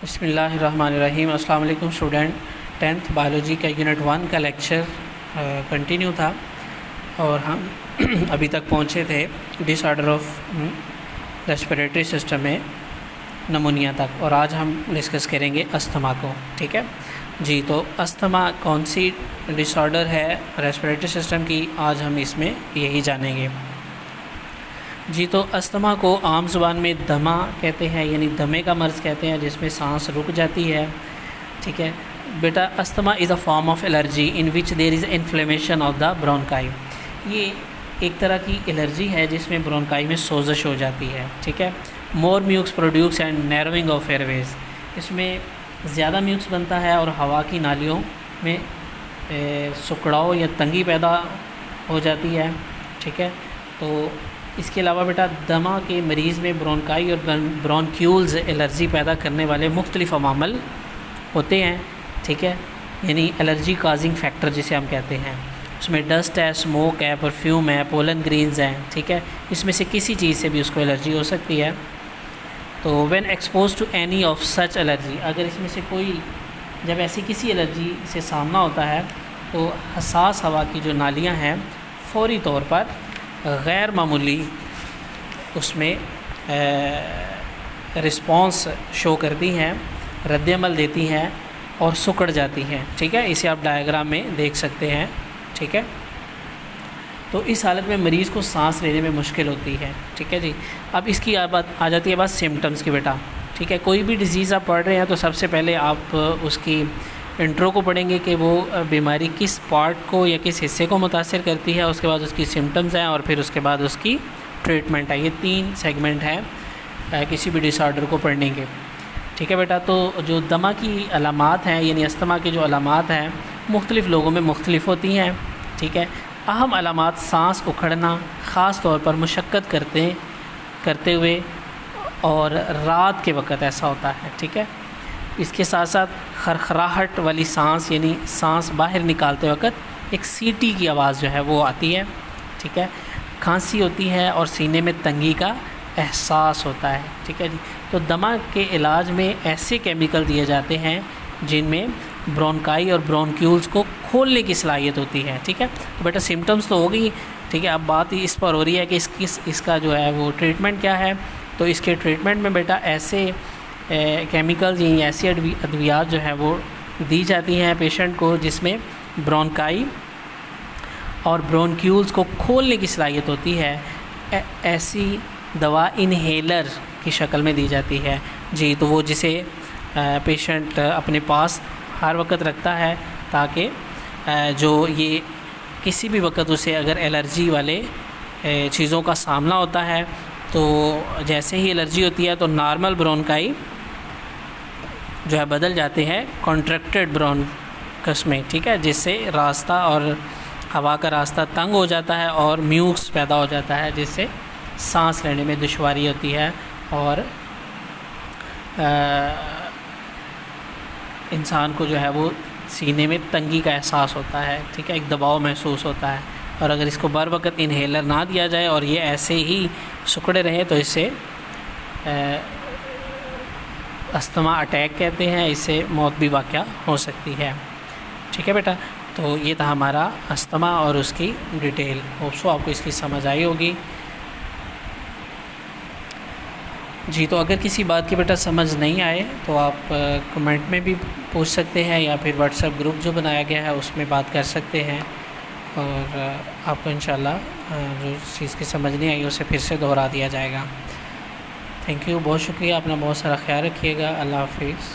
बिस्मिल्लाहिर्रहमानिर्रहीम। अस्सलाम वालेकुम स्टूडेंट। 10th बायोलॉजी का यूनिट 1 का लेक्चर कंटिन्यू था और हम अभी तक पहुँचे थे डिसऑर्डर ऑफ रेस्पिरेटरी सिस्टम में नमूनिया तक, और आज हम डिस्कस करेंगे अस्थमा को। ठीक है जी। तो अस्थमा कौन सी डिसऑर्डर है रेस्पिरेटरी सिस्टम की, आज हम इसमें यही जानेंगे जी। तो अस्थमा को आम ज़ुबान में दमा कहते हैं, यानी दमे का मर्ज़ कहते हैं, जिसमें सांस रुक जाती है। ठीक है बेटा, asthma is a form of allergy in which there is inflammation of the bronchi. ये एक तरह की एलर्जी है जिसमें ब्रोंकाई में सोजश हो जाती है। ठीक है। More mucus produce and narrowing of airways, इसमें ज़्यादा म्यूक्स बनता है और हवा की नालियों में सुकड़ाव या तंगी पैदा हो जाती है। ठीक है। तो इसके अलावा बेटा दमा के मरीज़ में ब्रोंकाई और ब्रोंक्यूल्स एलर्जी पैदा करने वाले मुख्तलिफ अवामल होते हैं। ठीक है, यानी एलर्जी काजिंग फैक्टर जिसे हम कहते हैं। उसमें डस्ट है, स्मोक है, परफ्यूम है, पोलन ग्रीन्स हैं। ठीक है, इसमें से किसी चीज़ से भी उसको एलर्जी हो सकती है। तो when expose to any of such allergy, अगर इसमें से कोई जब ऐसी किसी एलर्जी से सामना होता है तो हसास हवा की जो नालियाँ हैं फौरी तौर पर गैर मामूली उसमें रिस्पॉन्स शो करती हैं, रद्दअमल देती हैं और सिकुड़ जाती हैं। ठीक है, इसे आप डायग्राम में देख सकते हैं। ठीक है। तो इस हालत में मरीज़ को सांस लेने में मुश्किल होती है। ठीक है जी। अब इसकी बात आ जाती है बात सिम्टम्स की बेटा। ठीक है, कोई भी डिज़ीज़ आप पढ़ रहे हैं तो सबसे पहले आप उसकी इंट्रो को पढ़ेंगे कि वो बीमारी किस पार्ट को या किस हिस्से को मुतासिर करती है, उसके बाद उसकी सिम्टम्स हैं और फिर उसके बाद उसकी ट्रीटमेंट है। ये 3 सेगमेंट हैं किसी भी डिसऑर्डर को पढ़ने के। ठीक है बेटा। तो जो दमा की अलामात हैं, यानी अस्थमा की जो अलामात हैं, मुख्तलिफ़ लोगों में मुख्तलिफ होती हैं। ठीक है। अहम अलामात सांस उखड़ना, ख़ास तौर पर मुशक्क़त करते हुए और रात के वक़्त ऐसा होता है। ठीक है। इसके साथ साथ खरखराहट वाली सांस, यानी सांस बाहर निकालते वक्त एक सीटी की आवाज़ जो है वो आती है। ठीक है। खांसी होती है और सीने में तंगी का एहसास होता है। ठीक है जी। तो दमा के इलाज में ऐसे केमिकल दिए जाते हैं जिनमें ब्रोंकाई और ब्रोंक्यूल्स को खोलने की सलाहियत होती है। ठीक है। तो बेटा सिम्टम्स तो हो गई। ठीक है, अब बात इस पर हो रही है कि इसका जो है वो ट्रीटमेंट क्या है। तो इसके ट्रीटमेंट में बेटा ऐसे केमिकल्स यानी ऐसी अद्वियात जो है वो दी जाती हैं पेशेंट को जिसमें ब्रोंकाई और ब्रोंक्यूल्स को खोलने की सलाहियत होती है। ऐसी दवा इन्हेलर की शक्ल में दी जाती है जी। तो वो जिसे पेशेंट अपने पास हर वक्त रखता है ताकि जो ये किसी भी वक्त उसे अगर एलर्जी वाले चीज़ों का सामना होता है तो जैसे ही एलर्जी होती है तो नॉर्मल ब्रोंकाई जो है बदल जाते हैं कॉन्ट्रैक्टेड ब्रोंकस में। ठीक है, जिससे रास्ता और हवा का रास्ता तंग हो जाता है और म्यूक्स पैदा हो जाता है, जिससे सांस लेने में दुश्वारी होती है और इंसान को जो है वो सीने में तंगी का एहसास होता है। ठीक है, एक दबाव महसूस होता है। और अगर इसको बर वक्त इन्हेलर ना दिया जाए और ये ऐसे ही सिकुड़े रहे तो इससे अस्थमा अटैक कहते हैं, इससे मौत भी वाक़या हो सकती है। ठीक है बेटा। तो ये था हमारा अस्थमा और उसकी डिटेल। होप्सो आपको इसकी समझ आई होगी जी। तो अगर किसी बात की बेटा समझ नहीं आए तो आप कमेंट में भी पूछ सकते हैं या फिर व्हाट्सएप ग्रुप जो बनाया गया है उसमें बात कर सकते हैं, और आपको इंशाल्लाह जो चीज़ की समझ नहीं आई उसे फिर से दोहरा दिया जाएगा। थैंक यू, बहुत शुक्रिया। अपना बहुत सारा ख्याल रखिएगा। अल्लाह हाफिज़।